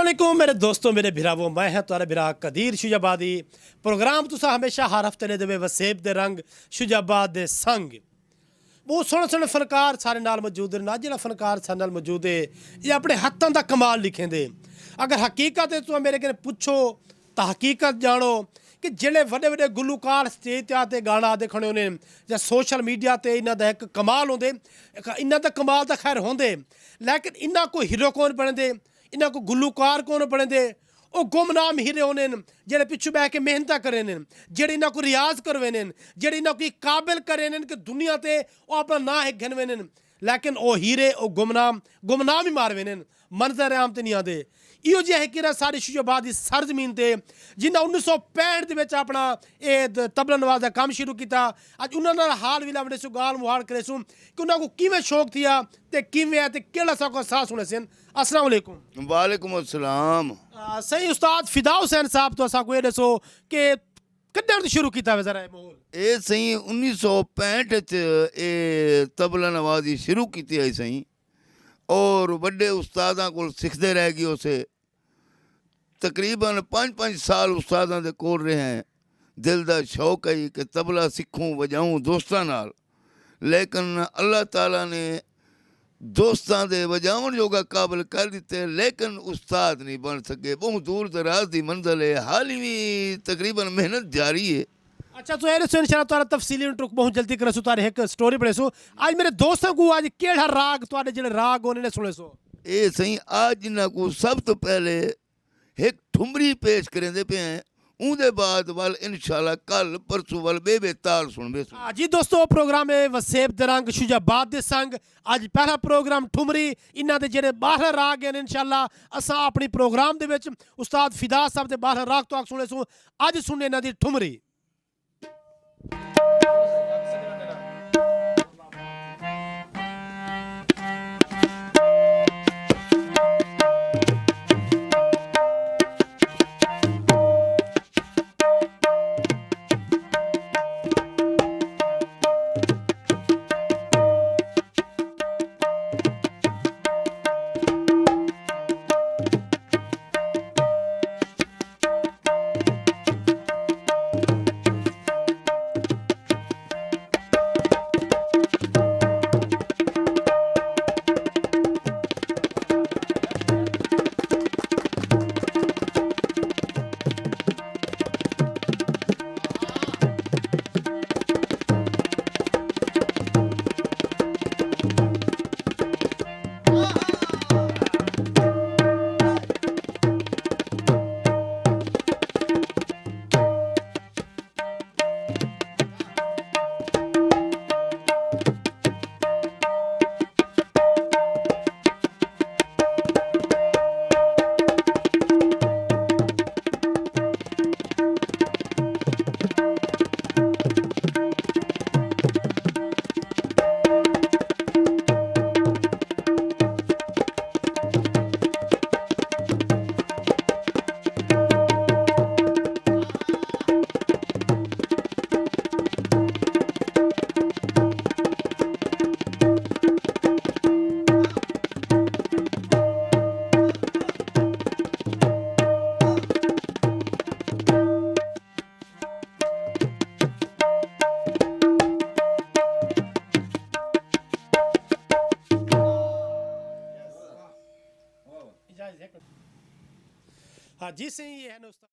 अस्सलामुअलैकुम मेरे दोस्तों मेरे भिरावो मैं है तुहारा भिरा कदीर शुजाबादी प्रोग्राम तुसा हमेशा हर हफ्ते ले देवे वसेब दे रंग शुजाबाद दे संग बहुत सोहने सोहने फनकार सारे नाल मौजूद ने। जिहड़ा फनकार सारे नाल मौजूद है ये अपने हत्थां दा कमाल लिखें दे। अगर हकीकत है तुम मेरे कने पुछो तो हकीकत जानो कि जेड़े वड्डे वड्डे गुलूकार स्टेज ते गाना आदे खड़े होने या सोशल मीडिया ते इन्हां दा एक कमाल होंदे। इन्हां दा कमाल तो खैर होंदे लेकिन इन्हां को हीरो कौन बने इन्हां को गुलूकार कौन बने दे वो गुमनाम हीरे होने जेड़े पिछू बह के मेहनत करे ने जेड़े इन्हां को रियाज करवे ने जेड़े इन्हां को काबिल करे ने कि दुनिया ते वो अपना ना है गिनवे ने लेकिन वो हीरे वो गुमनाम ही मारवे ने मंजर आम ते नहीं आते। इहो जिहा हिकिरा सारी शुजाबाद की सरजमीन ते जिन्हें 1965 दे विच अपना ये तबला नवाज का काम शुरू किया। अज उन्होंने हाल भी लावने सु गाल मुहाल करे सु कि उन्होंने किवें शौक थिया ते किवें है ते केड़ा सा को साह सुने सन। अस्सलाम वालेकुम। वालेकुम अस्सलाम। सही उस्ताद फिदा हुसैन साहब तो असा को ये दसो कि कद्दे तो शुरू किया जरा माहौल ये सही 1965 ये तबला नवाजी शुरू की है सही और बड़े उस्तादा को सीखते रह गए उसे तकरीबन 5-5 साल उस्तादा दे कोल रहे हैं। दिल दा शौक है कि तबला सीखूं वजाऊं दोस्तां नाल लेकिन अल्लाह ताला ने दोस्तां दे वजाउन जोगा काबिल कर दिते लेकिन उस्ताद नहीं बन सके। बहुत दूर दराज की मंजिल है हाल ही तकरीबन मेहनत जारी है। अच्छा तो ये इंशाल्लाह तारा तफसीली टुक बहुत जल्दी करसु तारे एक स्टोरी पढ़े सो आज मेरे दोस्तों को आज केड़ा राग तुहाडे जेड़े राग होने ने सुने सो ये सही आज जिन्ना को सब तो पहले एक ठुमरी पेश करेंदे पे हैं उनके बाद वाल इंशाल्लाह कल परसों वाल बेबे ताल सुनबे सो। जी दोस्तों प्रोग्राम है वसेब दे रंग शुजाबाद दे संग आज पहला प्रोग्राम ठुमरी इन्हां दे जेड़े 12 राग हैं इंशाल्लाह असा अपनी प्रोग्राम दे विच उस्ताद फिदा साहब दे 12 राग तो सुने सो आज सुनने इन्हां दी ठुमरी। हाँ जी सही है ना उस्ताद।